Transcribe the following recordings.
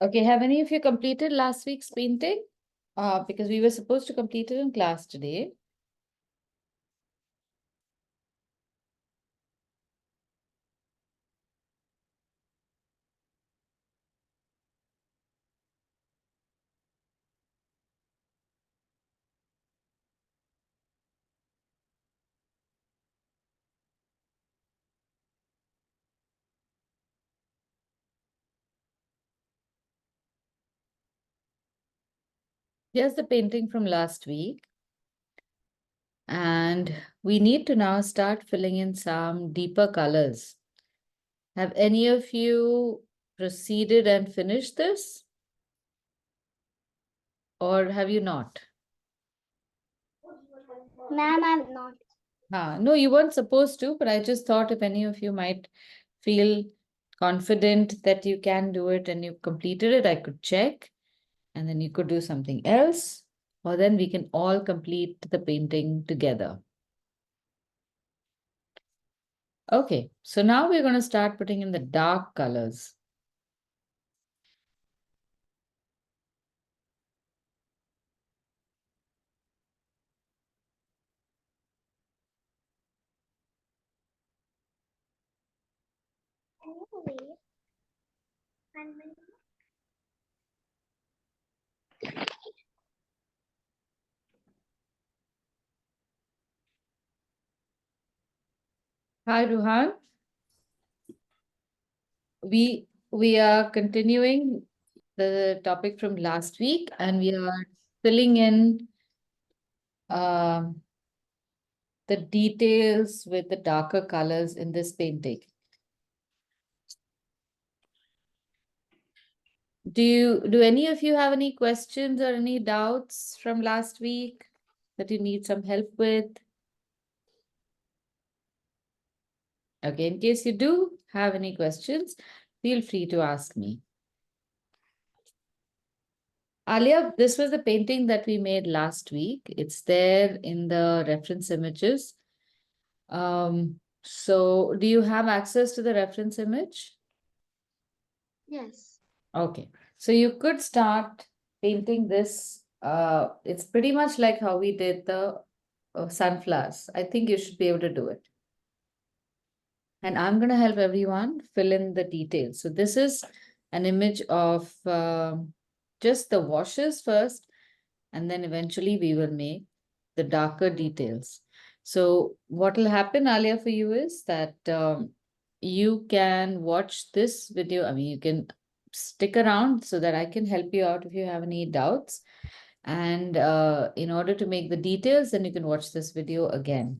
Okay, have any of you completed last week's painting? Because we were supposed to complete it in class today. Here's the painting from last week. And we need to now start filling in some deeper colors. Have any of you proceeded and finished this? Or have you not? Ma'am, I'm not. No, you weren't supposed to, but I just thought if any of you might feel confident that you can do it and you've completed it, I could check. And then you could do something else, or then we can all complete the painting together. Okay, so now we're going to start putting in the dark colors. Hi, Ruhan. We are continuing the topic from last week, and we are filling in the details with the darker colors in this painting. Do any of you have any questions or any doubts from last week that you need some help with? Okay, in case you do have any questions, feel free to ask me. Alia, this was the painting that we made last week. It's there in the reference images. So do you have access to the reference image? Yes. Okay, so you could start painting this. It's pretty much like how we did the sunflowers. I think you should be able to do it. And I'm going to help everyone fill in the details. So this is an image of just the washes first, and then eventually we will make the darker details. So what will happen, Alia, for you is that you can watch this video. I mean, you can stick around so that I can help you out if you have any doubts. And in order to make the details, then you can watch this video again.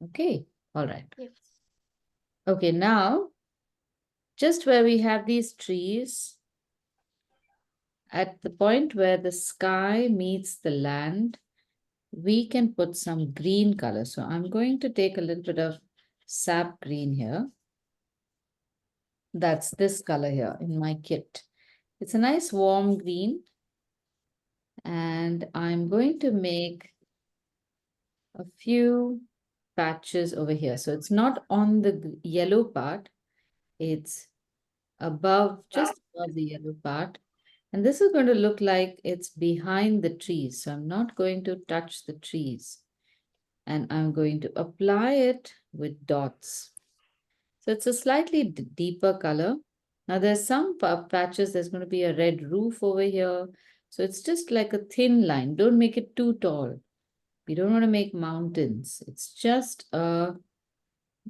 Okay, all right. Yes. Okay, now, just where we have these trees, at the point where the sky meets the land, we can put some green color. So I'm going to take a little bit of sap green here. That's this color here in my kit. It's a nice warm green. And I'm going to make a few patches over here. So it's not on the yellow part. It's above, just above the yellow part. And this is going to look like it's behind the trees. So I'm not going to touch the trees. And I'm going to apply it with dots. So it's a slightly deeper color. Now there's some patches, there's going to be a red roof over here. So it's just like a thin line. Don't make it too tall. We don't want to make mountains. It's just the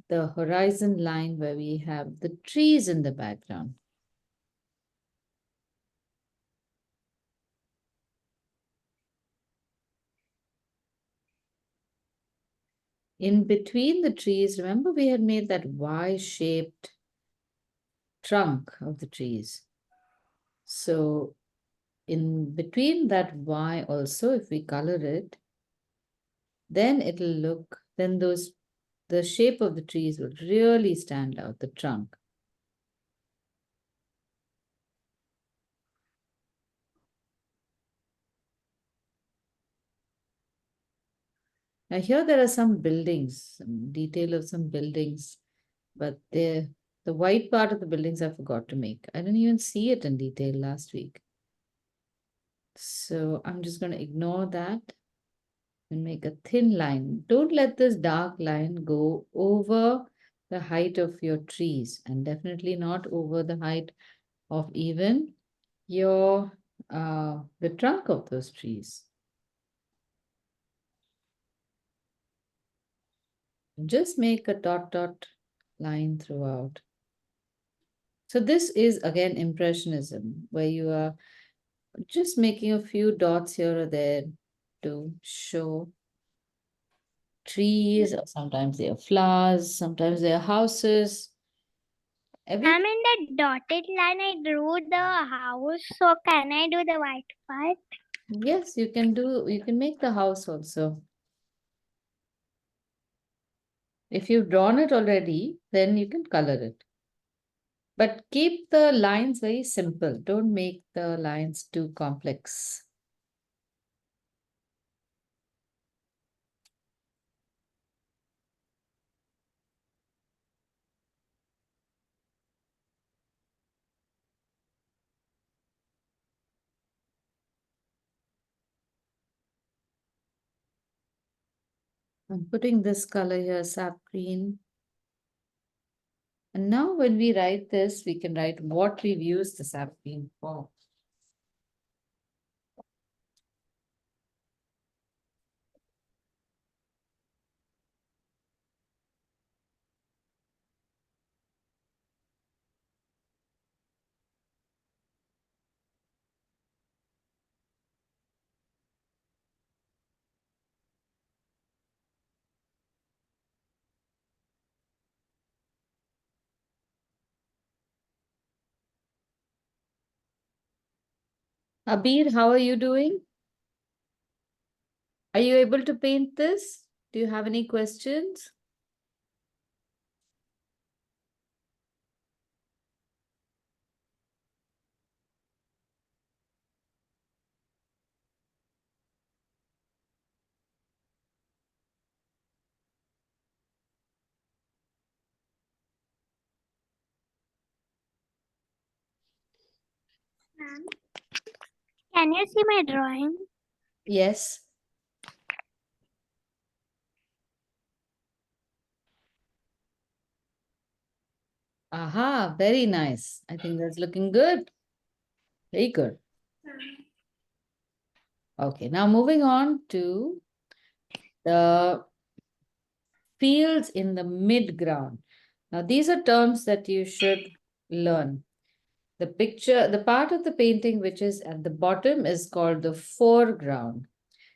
horizon line where we have the trees in the background. In between the trees, remember we had made that Y-shaped trunk of the trees. So in between that Y also, if we color it, then it'll look, then the shape of the trees will really stand out, the trunk. Now here there are some buildings, some detail of some buildings, but The white part of the buildings I forgot to make. I didn't even see it in detail last week. So I'm just going to ignore that and make a thin line. Don't let this dark line go over the height of your trees, and definitely not over the height of even your the trunk of those trees. Just make a dot line throughout. So this is again Impressionism, where you are just making a few dots here or there to show trees, or sometimes they are flowers, sometimes they are houses. I'm in the dotted line. I drew the house. So can I do the white part? Yes, you can make the house also. If you've drawn it already, then you can color it. But keep the lines very simple. Don't make the lines too complex. I'm putting this color here, sap green. And now when we write this, we can write what we've used the sap green for. Abir, how are you doing? Are you able to paint this? Do you have any questions? Ma'am, can you see my drawing? Yes. Aha, very nice. I think that's looking good. Very good. Okay, now moving on to the fields in the mid-ground. Now, these are terms that you should learn. The part of the painting which is at the bottom is called the foreground.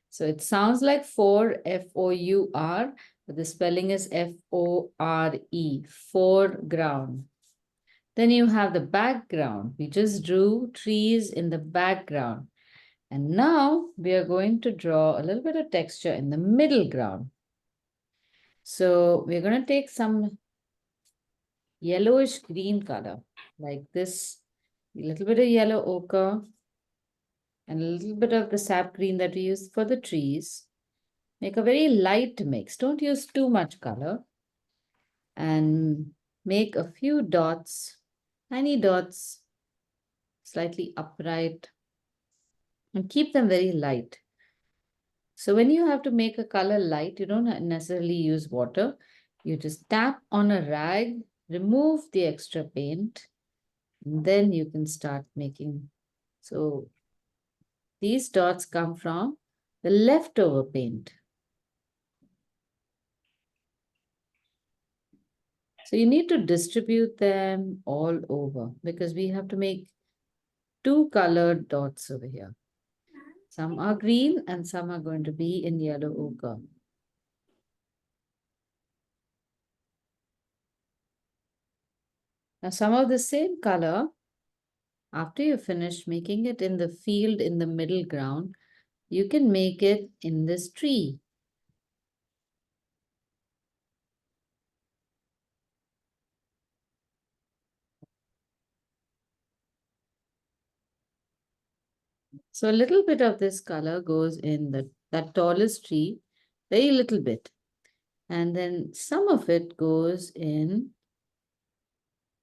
So it sounds like four, F-O-U-R, but the spelling is F-O-R-E, foreground. Then you have the background. We just drew trees in the background. And now we are going to draw a little bit of texture in the middle ground. So we're going to take some yellowish green color, like this, a little bit of yellow ochre, and a little bit of the sap green that we used for the trees. Make a very light mix. Don't use too much color. And make a few dots, tiny dots, slightly upright, and keep them very light. So when you have to make a color light, you don't necessarily use water. You just tap on a rag, remove the extra paint, and then you can start making. So these dots come from the leftover paint. So you need to distribute them all over because we have to make two colored dots over here. Some are green and some are going to be in yellow ochre. Now some of the same color, after you finish making it in the field in the middle ground, you can make it in this tree. So a little bit of this color goes in that tallest tree, very little bit. And then some of it goes in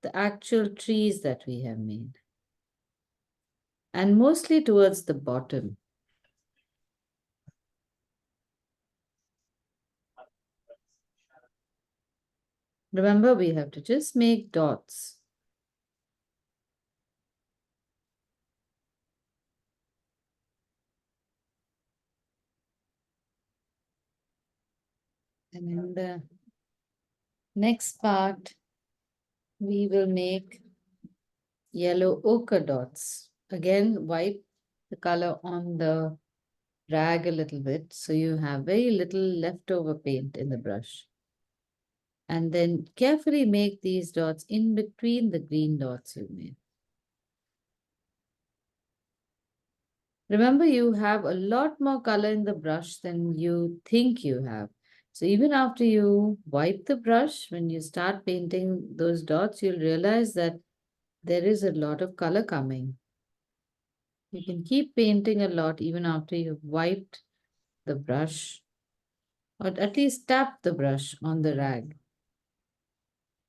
the actual trees that we have made. And mostly towards the bottom. Remember, we have to just make dots. And in the next part, we will make yellow ochre dots. Again, wipe the color on the rag a little bit so you have very little leftover paint in the brush. And then carefully make these dots in between the green dots you made. Remember, you have a lot more color in the brush than you think you have. So even after you wipe the brush, when you start painting those dots, you'll realize that there is a lot of color coming. You can keep painting a lot even after you've wiped the brush, or at least tap the brush on the rag.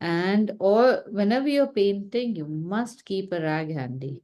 And or whenever you're painting, you must keep a rag handy.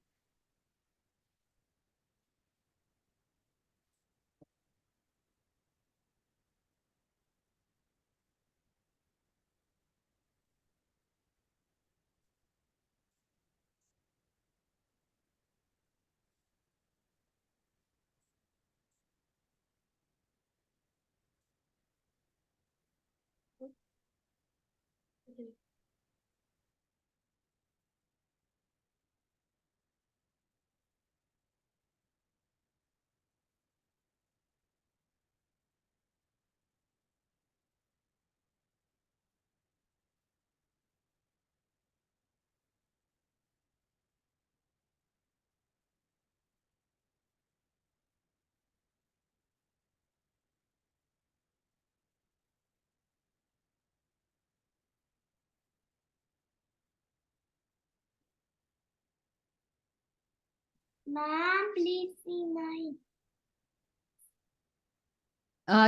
Ma'am, please see mine.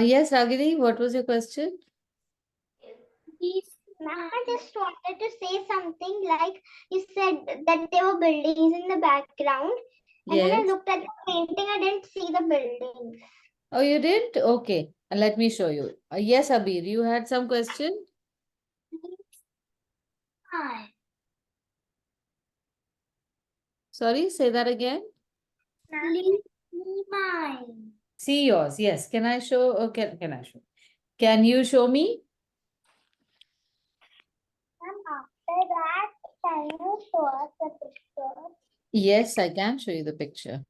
Yes, Ragini, what was your question? Please, ma'am, I just wanted to say something like you said that there were buildings in the background. And when I Yes. looked at the painting, I didn't see the buildings. Oh, you didn't? Okay. Let me show you. Yes, Abir, you had some question? Hi. Sorry, say that again. Please see mine. See yours. Yes. Can I show? Can I show? Can you show me? And after that, can you show us the picture? Yes, I can show you the picture.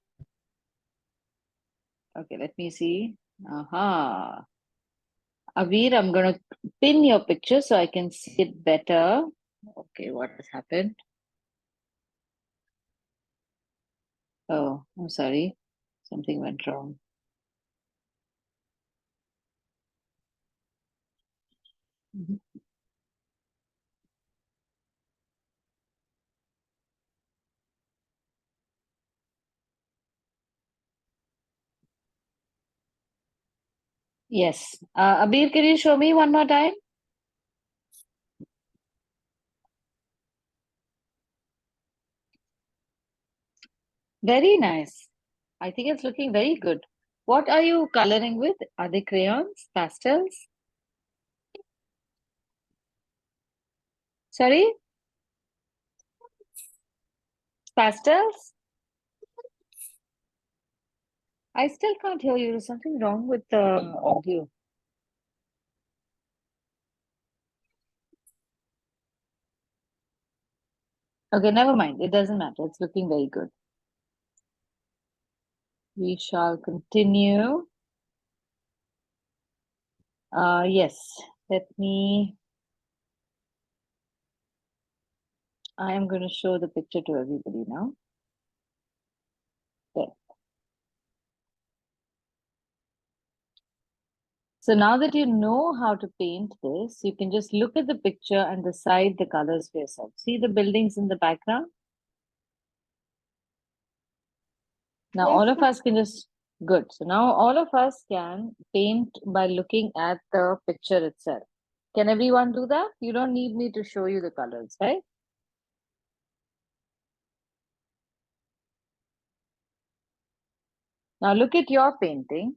Okay, let me see. Aha. Avir, I'm going to pin your picture so I can see it better. Okay, what has happened? Oh, I'm sorry. Something went wrong. Mhm. Yes. Abir, can you show me one more time? Very nice. I think it's looking very good. What are you coloring with? Are they crayons, pastels? Sorry? Pastels? I still can't hear you. There's something wrong with the audio. Okay, never mind. It doesn't matter. It's looking very good. We shall continue. Yes, let me. I am going to show the picture to everybody now. There. So now that you know how to paint this, you can just look at the picture and decide the colors for yourself. See the buildings in the background? Now Yes, all of ma'am. us can just, good. So now all of us can paint by looking at the picture itself. Can everyone do that? You don't need me to show you the colors, right? Now look at your painting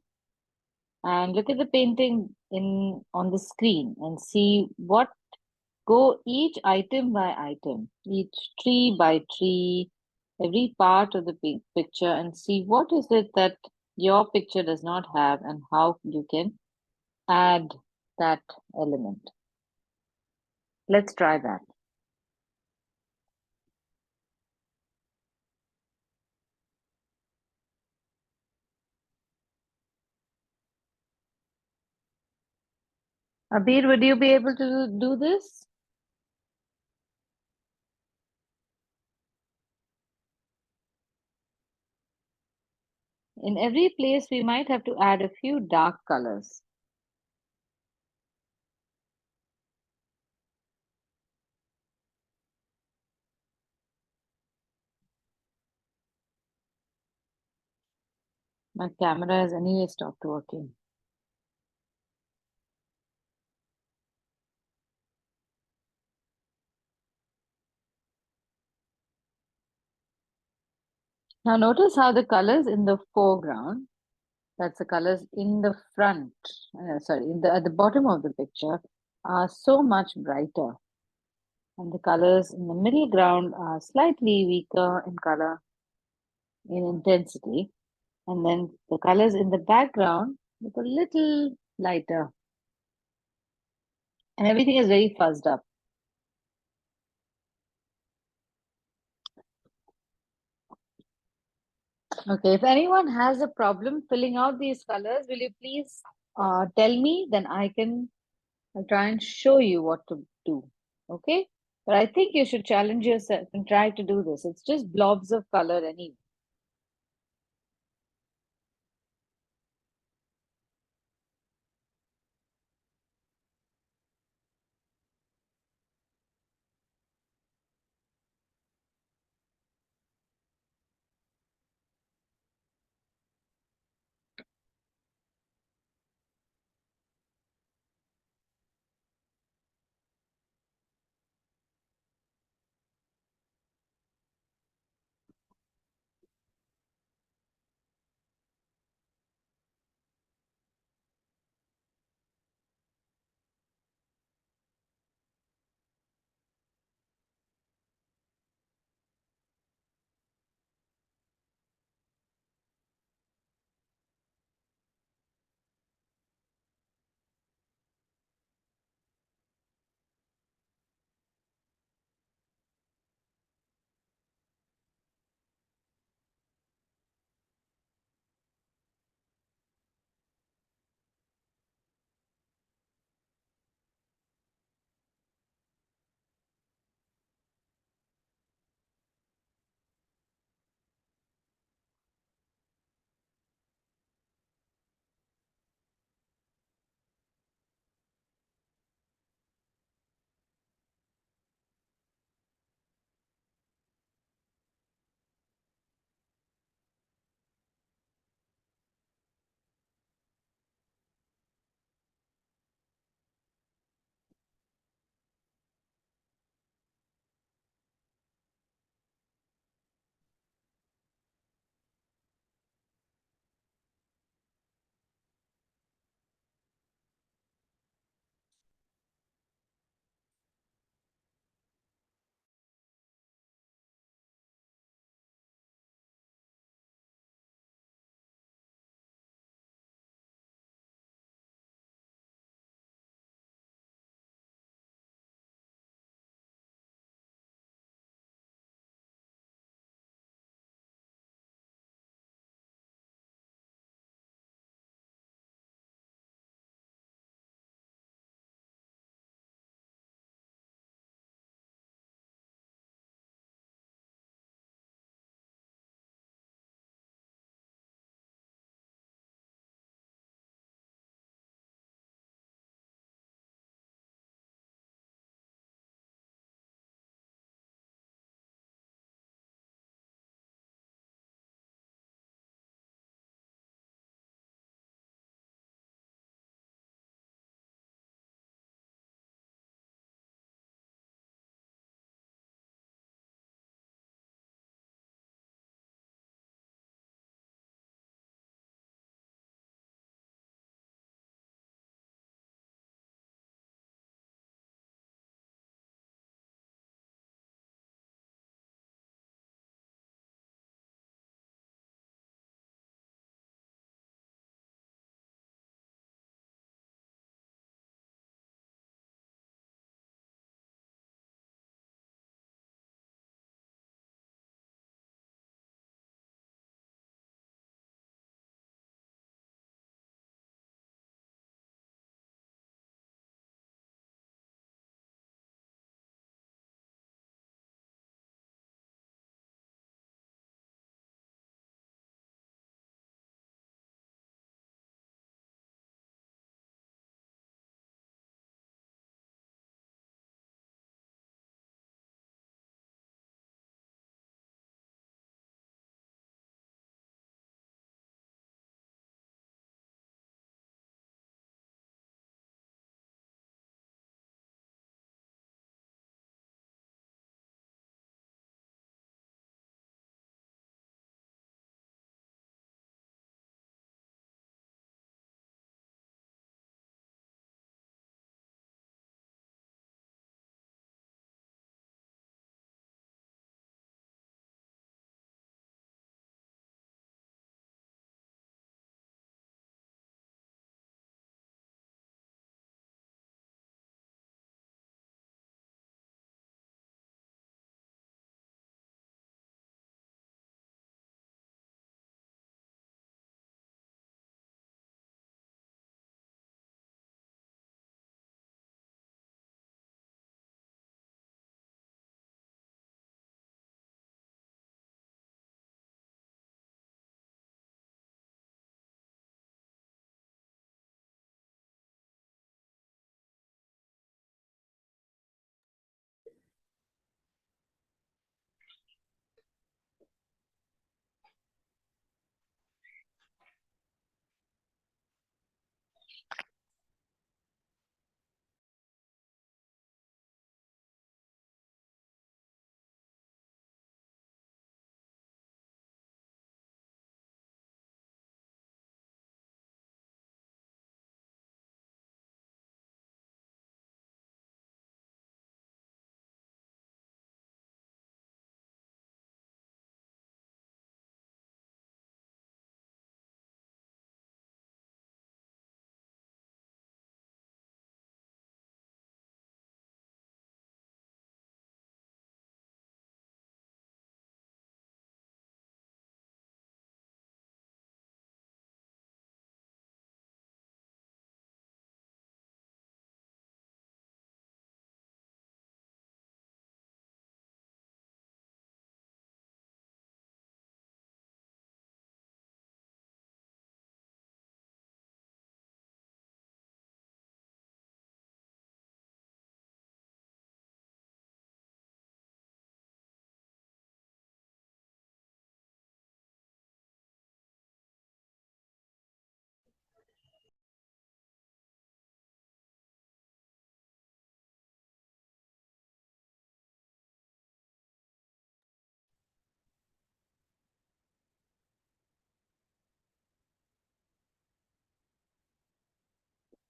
and look at the painting in on the screen and see what go each item by item, each tree by tree, every part of the picture and see what is it that your picture does not have and how you can add that element. Let's try that. Abir, would you be able to do this? In every place, we might have to add a few dark colors. My camera has anyway stopped working. Now notice how the colors in the foreground, that's the colors in the front, sorry, at the bottom of the picture are so much brighter. And the colors in the middle ground are slightly weaker in color, in intensity. And then the colors in the background look a little lighter. And everything is very fuzzed up. Okay, if anyone has a problem filling out these colors, will you please tell me? Then I'll try and show you what to do. Okay? But I think you should challenge yourself and try to do this. It's just blobs of color anyway.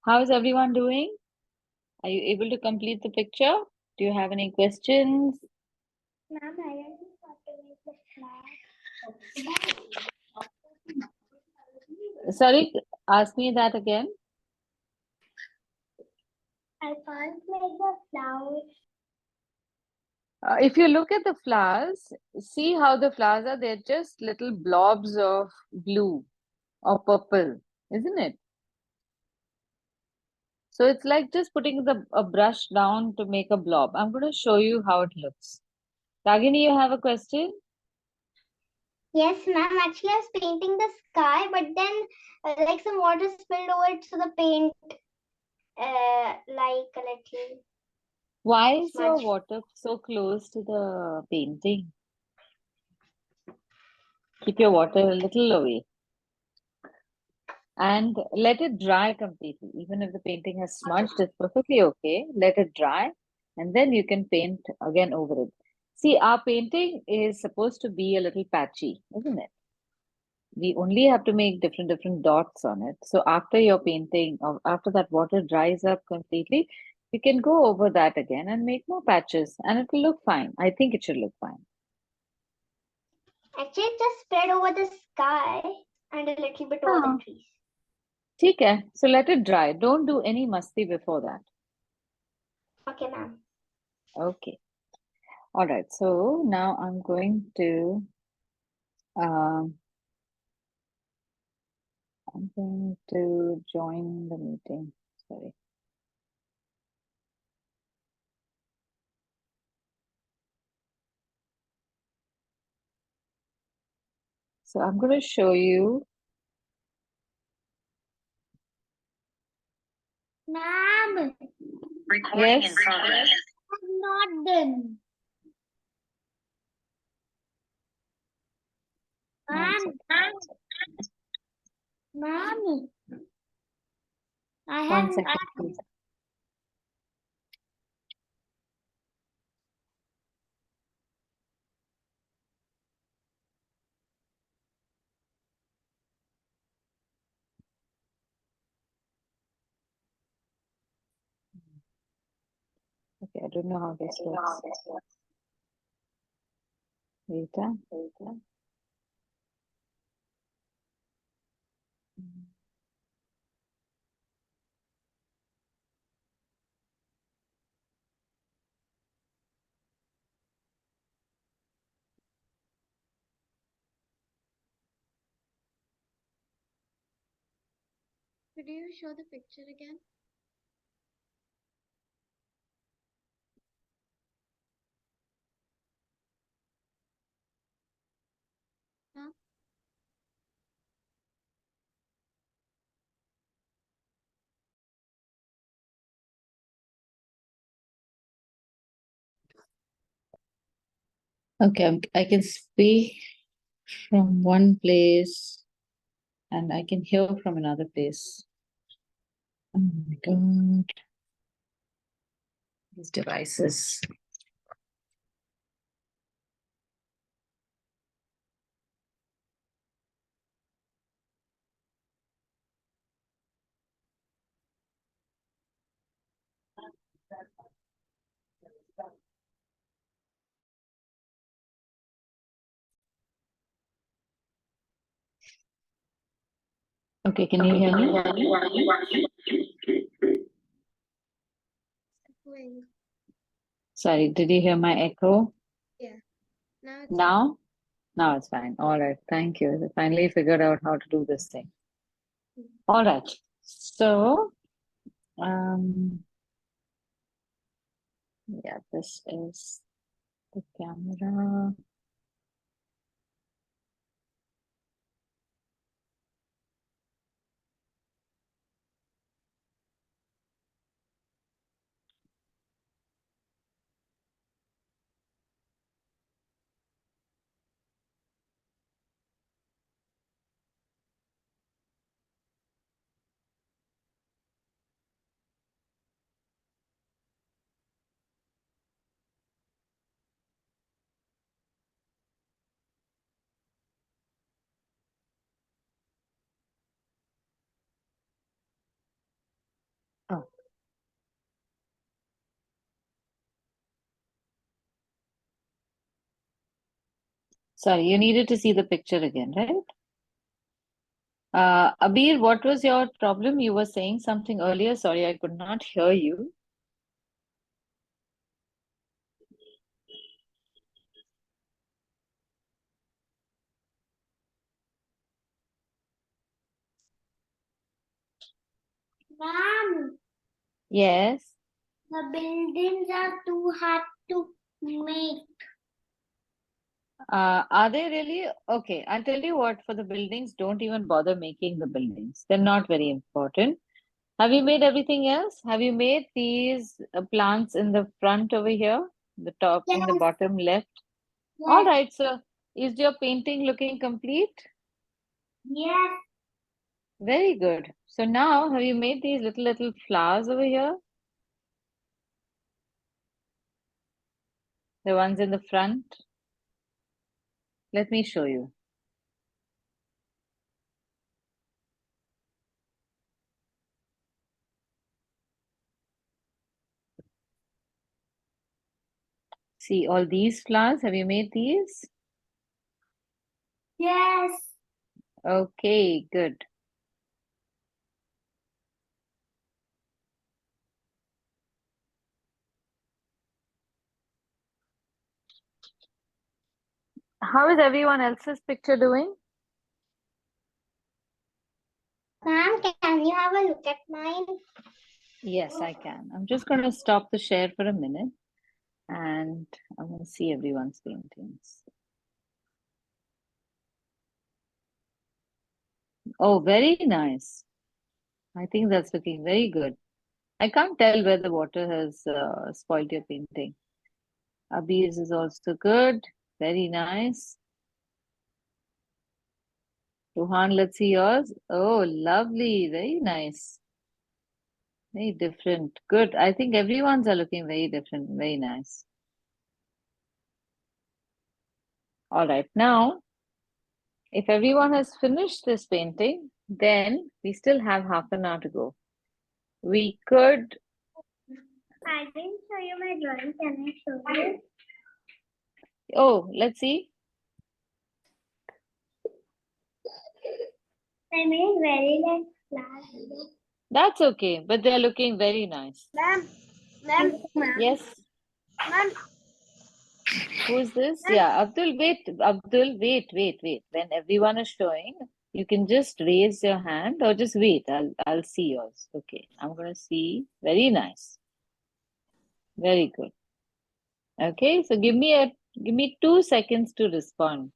How is everyone doing? Are you able to complete the picture? Do you have any questions? Ma'am, I don't know how to make the flag. Sorry, ask me that again. I can't make the flowers. If you look at the flowers, see how the flowers are, they're just little blobs of blue or purple, isn't it? So it's like just putting a brush down to make a blob. I'm going to show you how it looks. Ragini, you have a question? Yes, ma'am. Actually, I was painting the sky, but then like some water spilled over it, so the paint like a little Why is your smudge. water so close to the painting? Keep your water a little away and let it dry completely. Even if the painting has smudged, it's perfectly okay. Let it dry and then you can paint again over it. See, our painting is supposed to be a little patchy, isn't it? We only have to make different dots on it. So after your painting, or after that water dries up completely, you can go over that again and make more patches and it will look fine. I think it should look fine. Actually, it just spread over the sky and a little bit over Ah, the trees. ठीक है. So let it dry. Don't do any masti before that. Okay, ma'am. Okay. All right. So now I'm going to um, join the meeting. Sorry. So I'm going to show you. Ma'am, Yes. I'm not done. One Ma'am, second. ma'am, I One have second, please. Okay, I don't know how this works. Later. Could you show the picture again? Huh? Okay, I can speak from one place and I can hear from another place. Oh my God. These devices. Okay, can you hear me? Echoing. Sorry, did you hear my echo? Yeah. Now it's Now? Now it's fine. All right, thank you. I finally figured out how to do this thing. All right. So, yeah, this is the camera. Sorry, you needed to see the picture again, right? Abir, what was your problem? You were saying something earlier. Sorry, I could not hear you. Ma'am, Yes. the buildings are too hard to make. Are they really? Okay, I'll tell you what, for the buildings, don't even bother making the buildings. They're not very important. Have you made everything else? Have you made these plants in the front over here? The top in the Yes, bottom left? All yes, right, so is your painting looking complete? yes. Very good. So now, have you made these little flowers over here? The ones in the front? Let me show you. See all these flowers? Have you made these? Yes. Okay, good. How is everyone else's picture doing? Ma'am, can you have a look at mine? Yes, I can. I'm just going to stop the share for a minute and I'm going to see everyone's paintings. Oh, very nice. I think that's looking very good. I can't tell where the water has spoiled your painting. Abir's is also good. Very nice. Rohan, let's see yours. Oh, lovely. Very nice. Very different. Good. I think everyone's are looking very different. Very nice. All right. Now, if everyone has finished this painting, then we still have half an hour to go. We could, I didn't show you my drawing. Can I show you? oh, let's see. I made very like flowers. That's okay, but they're looking very nice. Ma'am, ma'am, Yes. ma'am. Who is this? Yeah, Abdul, wait. Abdul, wait. When everyone is showing, you can just raise your hand or just wait. I'll see yours. Okay, I'm gonna see. Very nice. Very good. Okay, so give me 2 seconds to respond.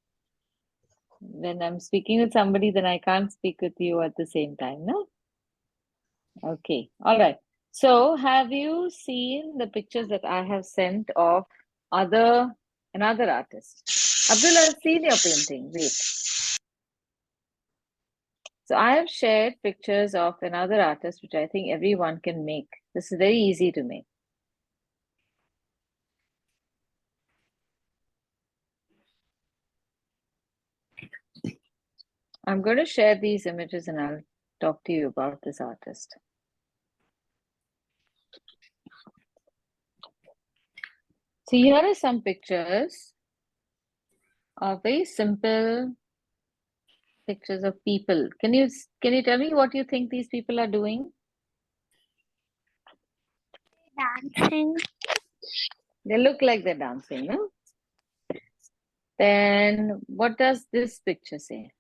When I'm speaking with somebody, then I can't speak with you at the same time, no? Okay, all right. So have you seen the pictures that I have sent of another artist? Abdul, I've seen your painting. Wait. So I have shared pictures of another artist, which I think everyone can make. This is very easy to make. I'm going to share these images and I'll talk to you about this artist. So here are some pictures of very simple pictures of people. Can you tell me what you think these people are doing? Dancing. They look like they're dancing, no? Then what does this picture say?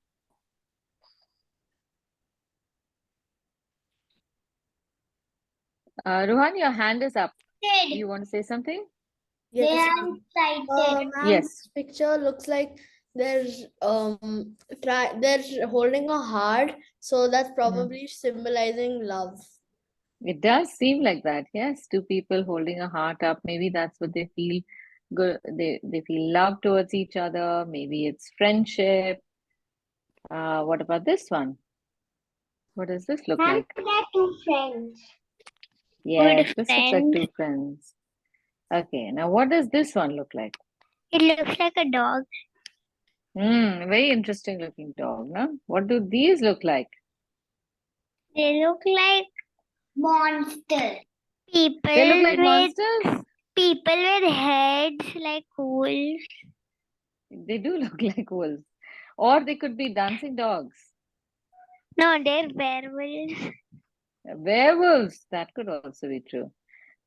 Rohan, your hand is up. Do you want to say something? They Yes, are ma'am. excited. Ma'am, Yes. this picture looks like they're holding a heart, so that's probably symbolizing love. It does seem like that, yes. Two people holding a heart up. Maybe that's what they feel good. They feel love towards each other. Maybe it's friendship. What about this one? What does this look Ma'am, like? they're two friends. Yes, Good this looks like friends. two friends. Okay, now what does this one look like? It looks like a dog. Very interesting looking dog, no? What do these look like? They look like monsters. People They look like with monsters? people with heads like wolves. They do look like wolves. Or they could be dancing dogs. No, they're werewolves. Werewolves, that could also be true.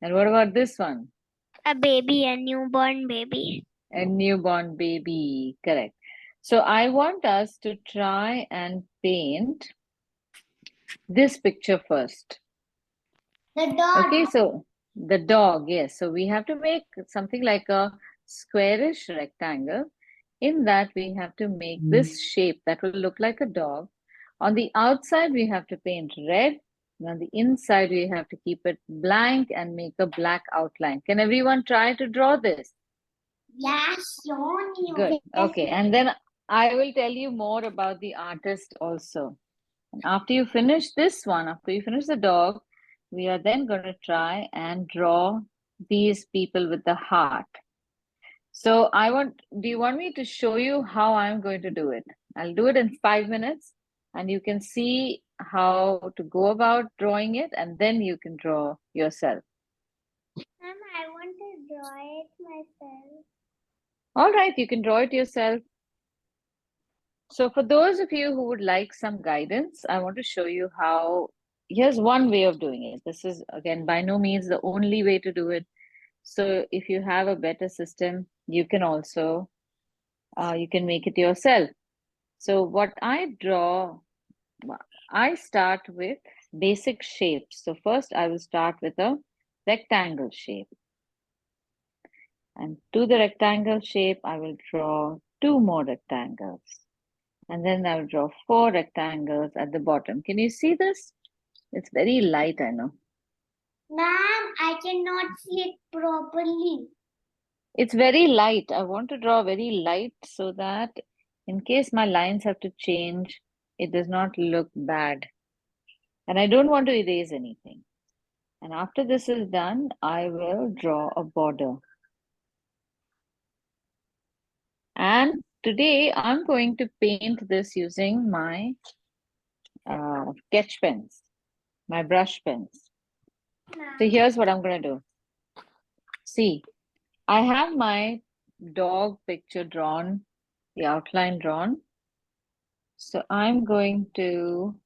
And what about this one? A baby, a newborn baby. A newborn baby, correct. So I want us to try and paint this picture first. The dog. Okay, so the dog, yes. So we have to make something like a squarish rectangle. In that, we have to make this shape that will look like a dog. On the outside, we have to paint red. And on the inside, we have to keep it blank and make a black outline. Can everyone try to draw this? Yes, Good. Okay. And then I will tell you more about the artist also. And after you finish this one, after you finish the dog, we are then going to try and draw these people with the heart. So do you want me to show you how I'm going to do it? I'll do it in 5 minutes and you can see how to go about drawing it and then you can draw yourself. Mom, I want to draw it myself. All right, you can draw it yourself. So for those of you who would like some guidance, I want to show you how, here's one way of doing it. This is, again, by no means the only way to do it. So if you have a better system, you can also, you can make it yourself. So what I draw, I start with basic shapes. So first I will start with a rectangle shape. And to the rectangle shape, I will draw 2 more rectangles. And then I will draw 4 rectangles at the bottom. Can you see this? It's very light, I know. Ma'am, I cannot see it properly. It's very light. I want to draw very light so that in case my lines have to change, it does not look bad. And I don't want to erase anything. And after this is done, I will draw a border. And today I'm going to paint this using my sketch pens, my brush pens. So here's what I'm going to do. See, I have my dog picture drawn, the outline drawn. So I'm going to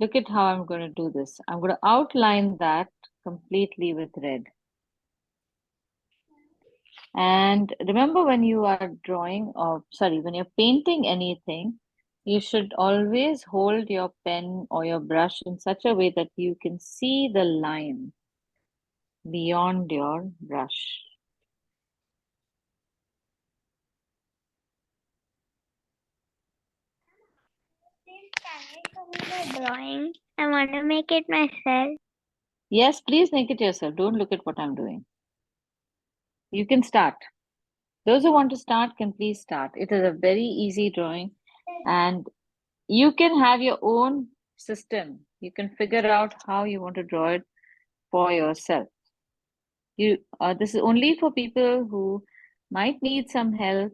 look at how I'm going to do this. I'm going to outline that completely with red. And remember when you are drawing or when you're painting anything, you should always hold your pen or your brush in such a way that you can see the line beyond your brush. Please, can you show me the drawing? I want to make it myself. Yes, please make it yourself. Don't look at what I'm doing. You can start. Those who want to start can please start. It is a very easy drawing and you can have your own system. You can figure out how you want to draw it for yourself. This is only for people who might need some help,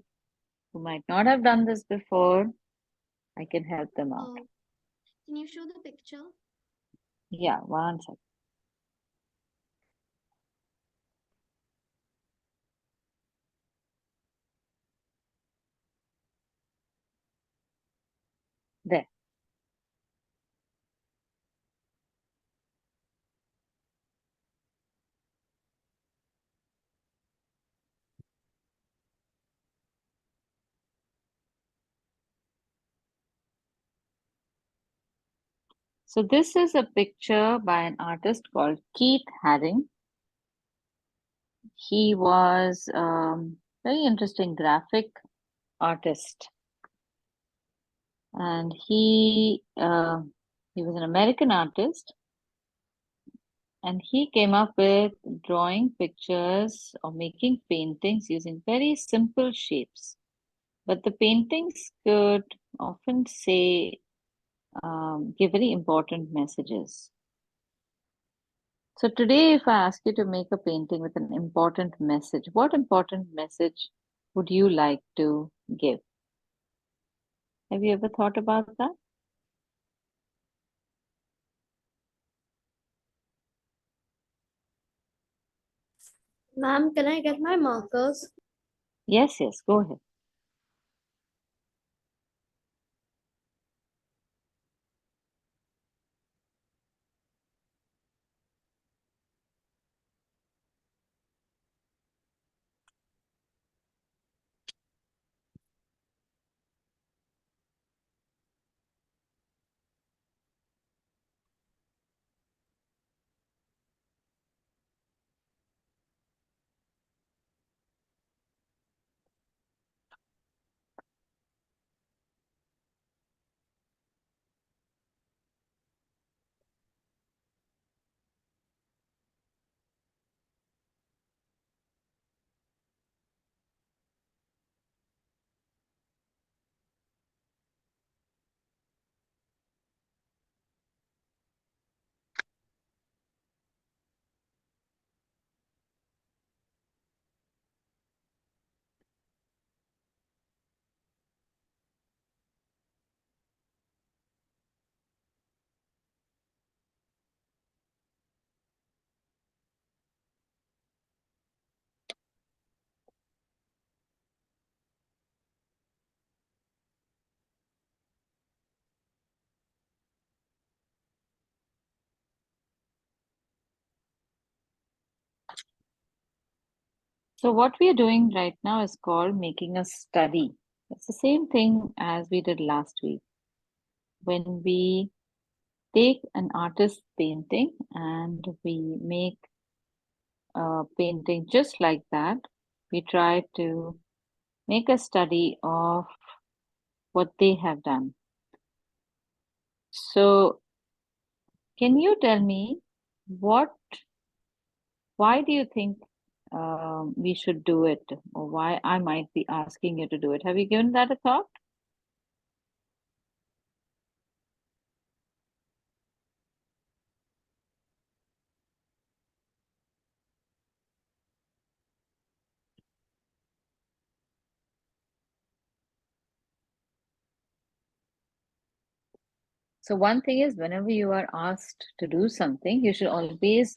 who might not have done this before. I can help them out. Can you show the picture? Yeah, one second. There. So this is a picture by an artist called Keith Haring. He was very interesting graphic artist. And he was an American artist. And he came up with drawing pictures or making paintings using very simple shapes. But the paintings could often say, give very important messages. So today, if I ask you to make a painting with an important message, what important message would you like to give? Have you ever thought about that? Ma'am, can I get my markers? Yes, go ahead. So what we are doing right now is called making a study. It's the same thing as we did last week. When we take an artist's painting and we make a painting just like that, we try to make a study of what they have done. So can you tell me why do you think we should do it, or why I might be asking you to do it? Have you given that a thought? So one thing is, whenever you are asked to do something, you should always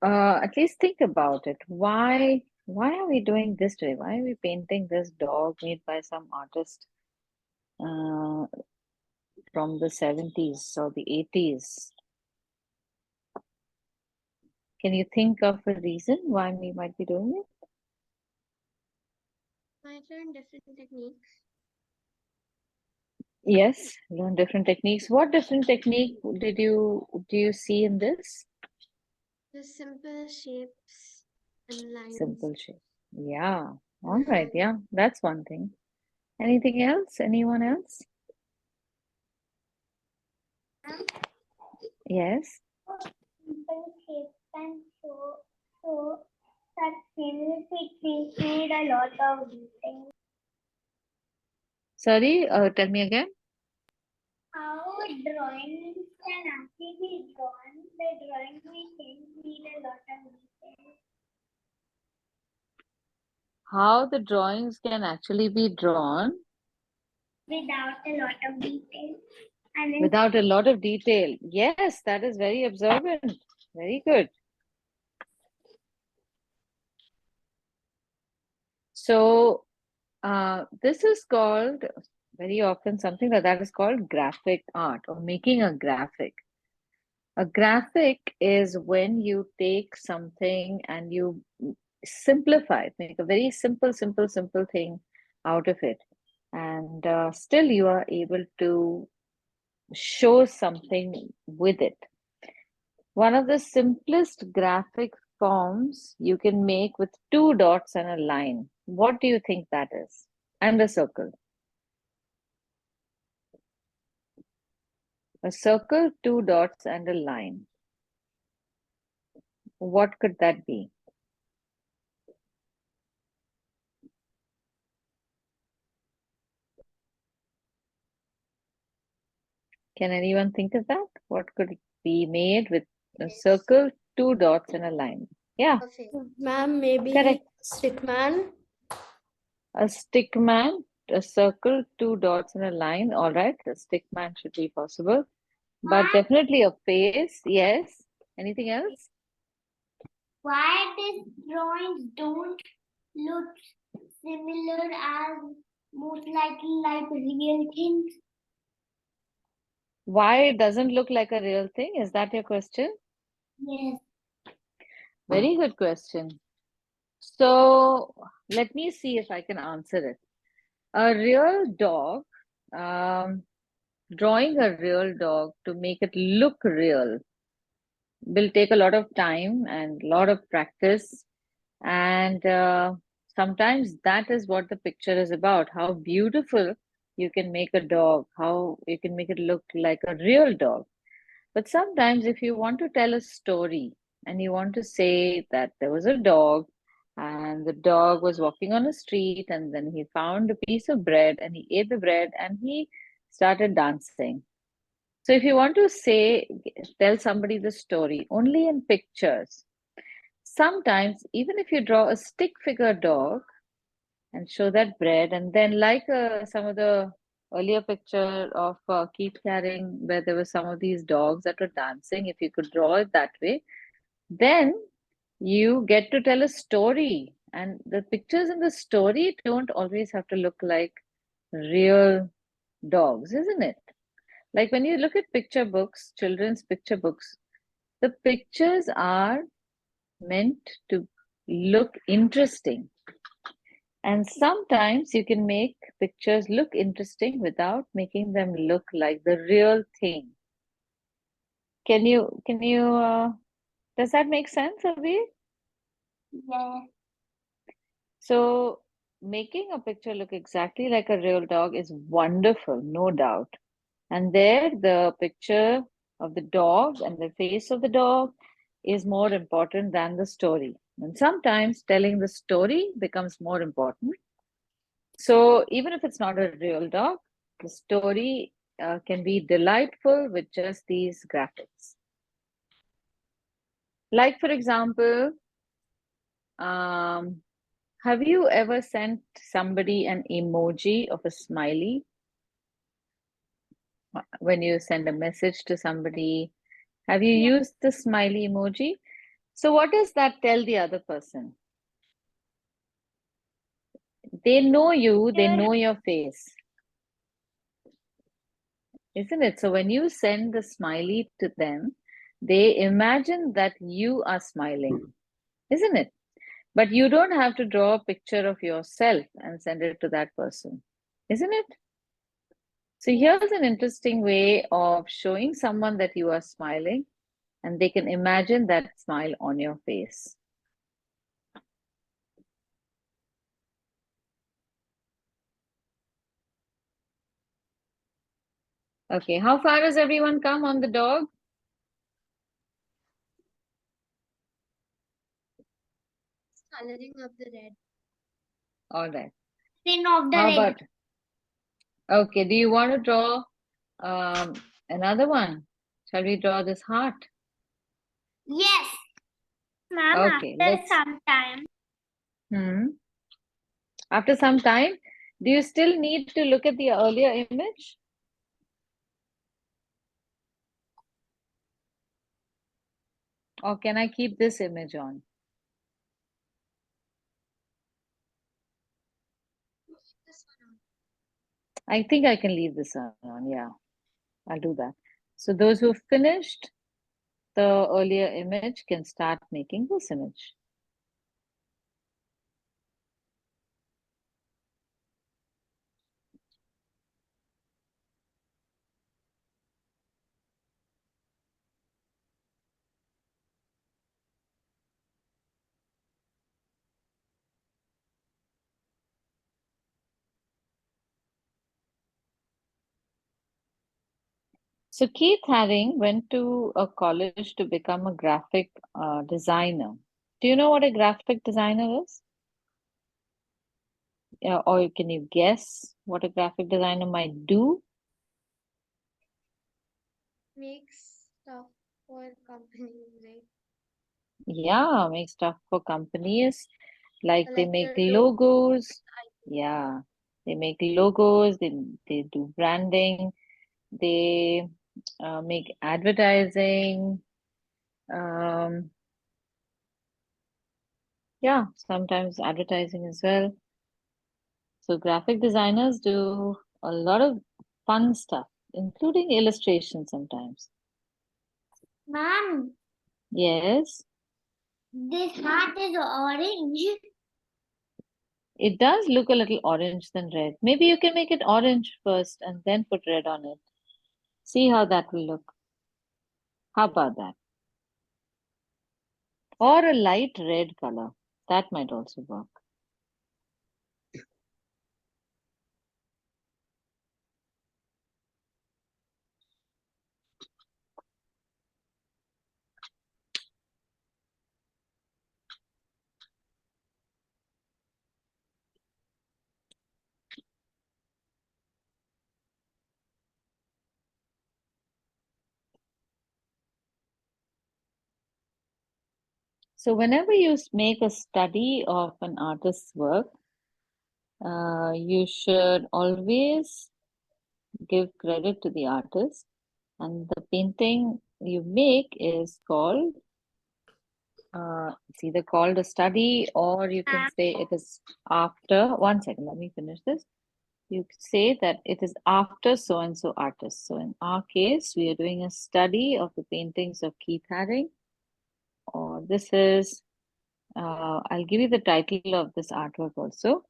at least think about it. Why are we doing this today? Why are we painting this dog made by some artist uh, from the 70s or the 80s? Can you think of a reason why we might be doing it? Might learn different techniques. Yes, learn different techniques. What different technique do you see in this? The simple shapes and lines. Simple shape. Yeah. All right. Yeah, that's one thing. Anything else? Anyone else? Yes. Simple shapes and so that simple it need a lot of detail. Sorry, tell me again. How drawings can actually be drawn, the drawing we need a lot of detail. How the drawings can actually be drawn Without a lot of detail. And then without a lot of detail. Yes, that is very observant. Very good. So, this is called very often something that is called graphic art or making a graphic. A graphic is when you take something and you simplify it, make a very simple thing out of it. And still you are able to show something with it. One of the simplest graphic forms you can make with 2 dots and a line. What do you think that is? And a circle. A circle, 2 dots, and a line. What could that be? Can anyone think of that? What could be made with a circle, 2 dots, and a line? Yeah, Ma'am, maybe correct. stickman. A stick man, a circle, 2 dots, and a line. All right, a stick man should be possible. But definitely a face, yes. Anything else? why these drawings don't look similar as most likely like real things? Why it doesn't look like a real thing? Is that your question? Yes. Very good question. So let me see if I can answer it. A real dog, drawing a real dog to make it look real will take a lot of time and a lot of practice. And sometimes that is what the picture is about, how beautiful you can make a dog, how you can make it look like a real dog. But sometimes, if you want to tell a story and you want to say that there was a dog and the dog was walking on a street and then he found a piece of bread and he ate the bread and he started dancing. So, if you want to say, tell somebody the story only in pictures, sometimes, even if you draw a stick figure dog and show that bread, and then, like some of the earlier picture of Keith Haring, where there were some of these dogs that were dancing, if you could draw it that way, then you get to tell a story. And the pictures in the story don't always have to look like real dogs, isn't it? Like when you look at picture books, children's picture books, the pictures are meant to look interesting. And sometimes you can make pictures look interesting without making them look like the real thing. Does that make sense, Avi? Yeah. So making a picture look exactly like a real dog is wonderful, no doubt. And there, the picture of the dog and the face of the dog is more important than the story. And sometimes telling the story becomes more important. So even if it's not a real dog, the story can be delightful with just these graphics. Like, for example, have you ever sent somebody an emoji of a smiley? When you send a message to somebody, have you Yeah. used the smiley emoji? So what does that tell the other person? They know you, they Sure. know your face, isn't it? So when you send the smiley to them, they imagine that you are smiling, isn't it? But you don't have to draw a picture of yourself and send it to that person, isn't it? So here's an interesting way of showing someone that you are smiling and they can imagine that smile on your face. Okay, how far has everyone come on the dog? Coloring of the red. All right. Sin of the How red. about, okay, do you want to draw another one? Shall we draw this heart? Yes. Ma'am, Okay, after let's. some time. After some time, do you still need to look at the earlier image? Or can I keep this image on? This one on. I think I can leave this on. Yeah, I'll do that. So those who finished the earlier image can start making this image. So Keith Haring went to a college to become a graphic designer. Do you know what a graphic designer is? Or can you guess what a graphic designer might do? Makes stuff for companies, right? Yeah, make stuff for companies. Like they Like make the logos. Yeah, they make logos. They do branding. They make advertising. Um, yeah, sometimes advertising as well. So graphic designers do a lot of fun stuff, including illustration sometimes. Ma'am, Yes, this heart is orange. it does look a little orange than red. Maybe you can make it orange first and then put red on it. See how that will look. How about that? Or a light red color. That might also work. So whenever you make a study of an artist's work, you should always give credit to the artist. And the painting you make is called, it's either called a study or you can say it is after, one second, let me finish this. You could say that it is after so and so artist. So in our case, we are doing a study of the paintings of Keith Haring, or this is I'll give you the title of this artwork also.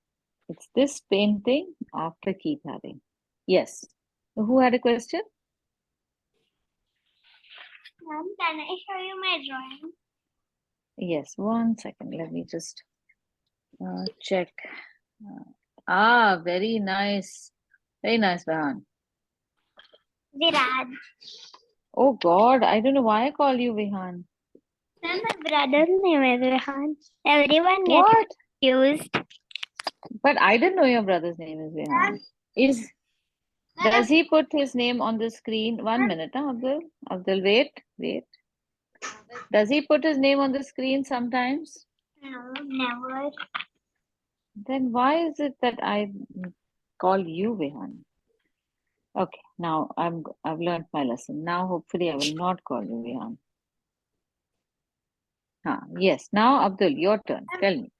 It's this painting after Keith Haring. Yes. Who had a question? Ma'am, can I show you my drawing? Yes, 1 second. Let me just check. Very nice. Very nice, Vahan. Viraj. Oh God, I don't know why I call you Vihan. Ma'am, my brother's name is Rehan. Everyone gets What? confused. But I didn't know your brother's name is Vihan. Does he put his name on the screen? 1 minute, Abdul. Abdul, wait. Does he put his name on the screen sometimes? No, never. Then why is it that I call you Vihan? Okay, now I've learned my lesson. Now hopefully I will not call you Vihan. Yes. Now Abdul, your turn. Tell me.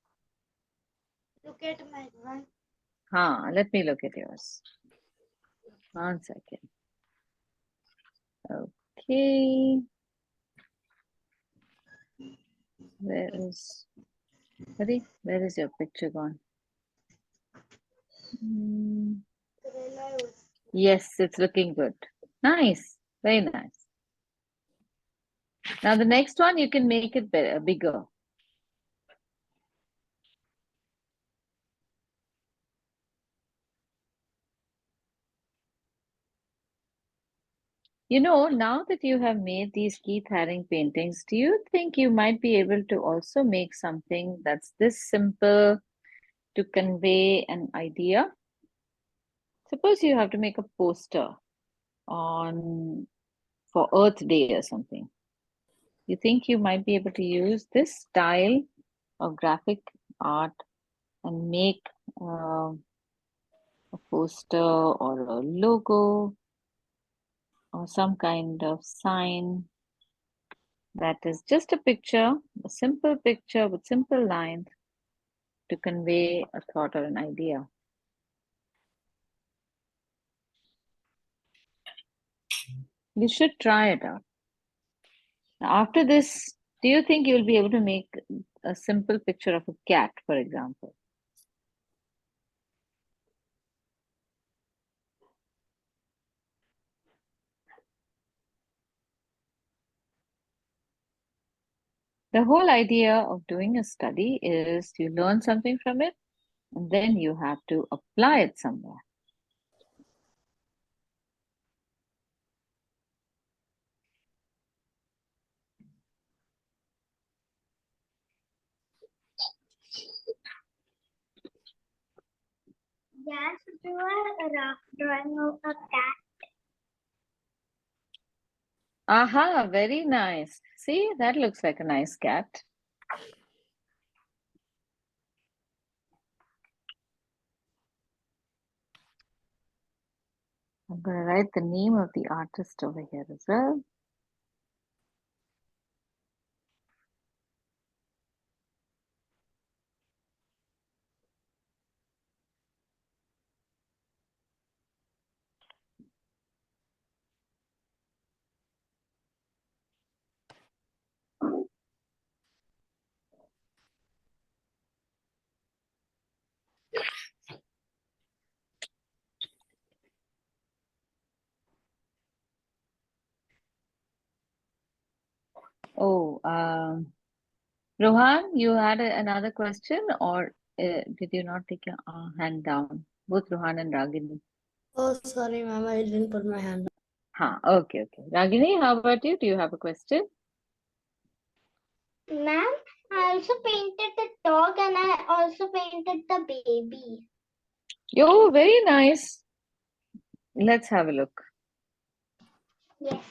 Look at my drawing. Let me look at yours. 1 second. Okay. Where is your picture gone? Yes, it's looking good. Nice. Very nice. Now the next one, you can make it bigger. You know, now that you have made these Keith Haring paintings, do you think you might be able to also make something that's this simple to convey an idea? Suppose you have to make a poster for Earth Day or something. You think you might be able to use this style of graphic art and make a poster or a logo or some kind of sign that is just a picture, a simple picture with simple lines to convey a thought or an idea. You should try it out. Now, after this, do you think you'll be able to make a simple picture of a cat, for example? The whole idea of doing a study is you learn something from it and then you have to apply it somewhere. Yes, do a rough drawing of a cat. Aha, very nice. See, that looks like a nice cat. I'm going to write the name of the artist over here as well. Oh, Rohan, you had another question, or did you not take your hand down? Both Rohan and Ragini. Oh, sorry, ma'am. I didn't put my hand up. Okay. Ragini, how about you? Do you have a question? Ma'am, I also painted the dog and I also painted the baby. Yo, very nice. Let's have a look. Yes.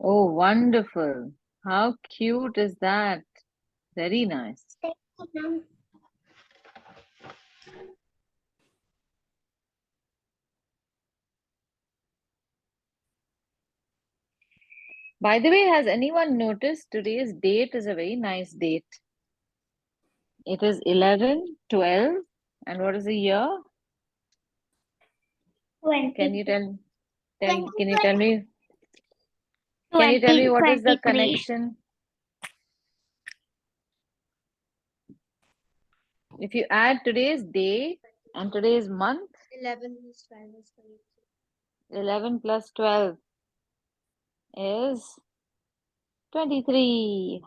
Oh, wonderful. How cute is that? Very nice. Thank you, ma'am. By the way, has anyone noticed today's date is a very nice date? It is 11/12. And what is the year? Can you tell me? Can you tell me what is the 2023. connection? If you add today's day and today's month, 11 plus 12 is 23. 11 plus 12 is 23.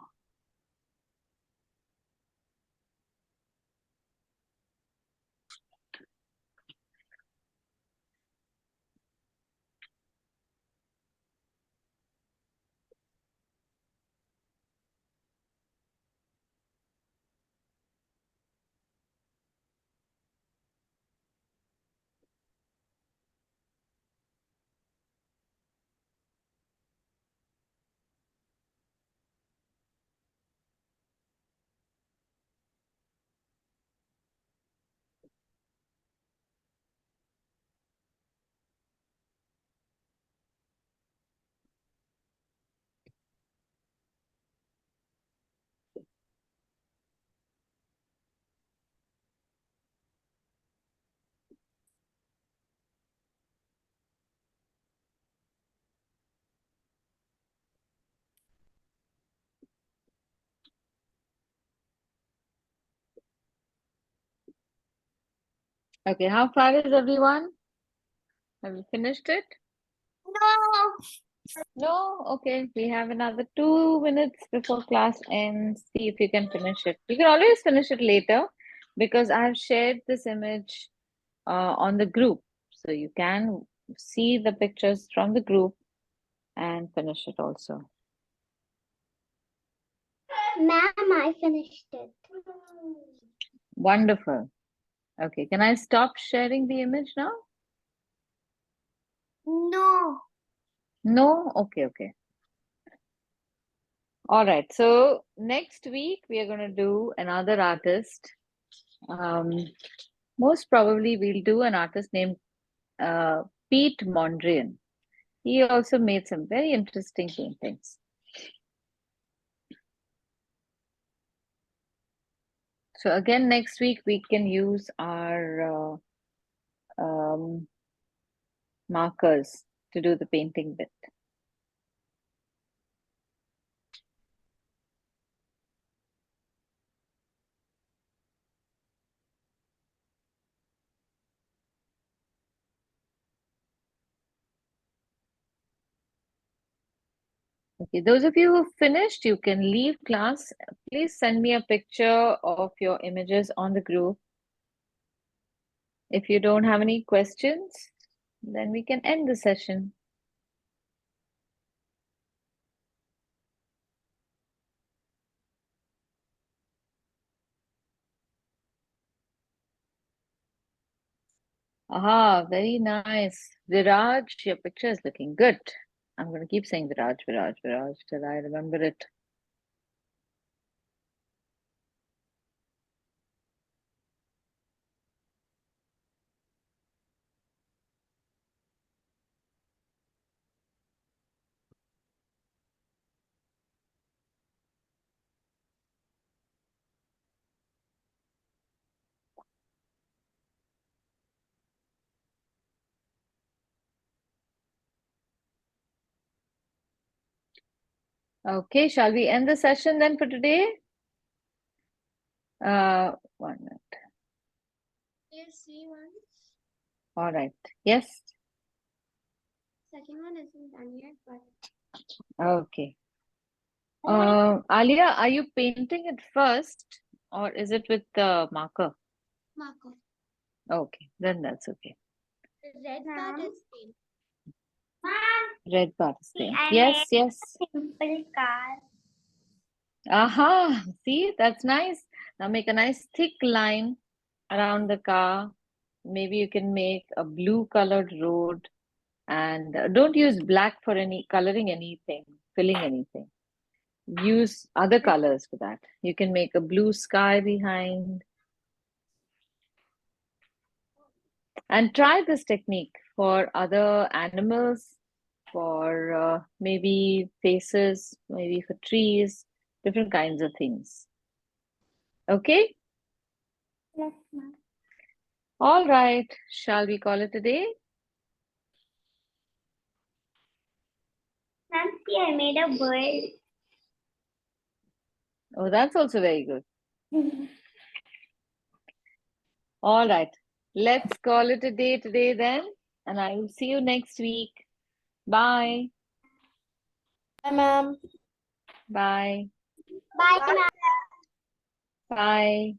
Okay, how far is everyone? Have you finished it? No. No? Okay, we have another 2 minutes before class ends. See if you can finish it. You can always finish it later because I have shared this image on the group. So you can see the pictures from the group and finish it also. Ma'am, I finished it. Wonderful. Okay, can I stop sharing the image now? No. No? Okay, okay. All right, so next week we are going to do another artist. Most probably we'll do an artist named Pete Mondrian. He also made some very interesting paintings. So again, next week we can use our markers to do the painting bit. Okay, those of you who finished, you can leave class. Please send me a picture of your images on the group. If you don't have any questions, then we can end the session. Aha, very nice. Viraj, your picture is looking good. I'm going to keep saying Viraj, Viraj, Viraj till I remember it. Okay, shall we end the session then for today? 1 minute. Yes, see one. All right. Yes. Second one isn't done yet, but Okay. Alia, are you painting it first or is it with the marker? marker. Okay, then that's okay. The red part Ma'am? is paint. Red part is See, paint. I Yes, made yes. a simple car. Aha, see, that's nice. Now make a nice thick line around the car. Maybe you can make a blue colored road and don't use black for any coloring anything, filling anything. Use other colors for that. You can make a blue sky behind. And try this technique for other animals, for maybe faces, maybe for trees, different kinds of things. Okay? Yes, ma'am. All right. Shall we call it a day? Ma'am, see, I made a bird. Oh, that's also very good. All right. Let's call it a day today then. And I will see you next week. Bye. Bye, ma'am. Bye. Bye, ma'am. Bye.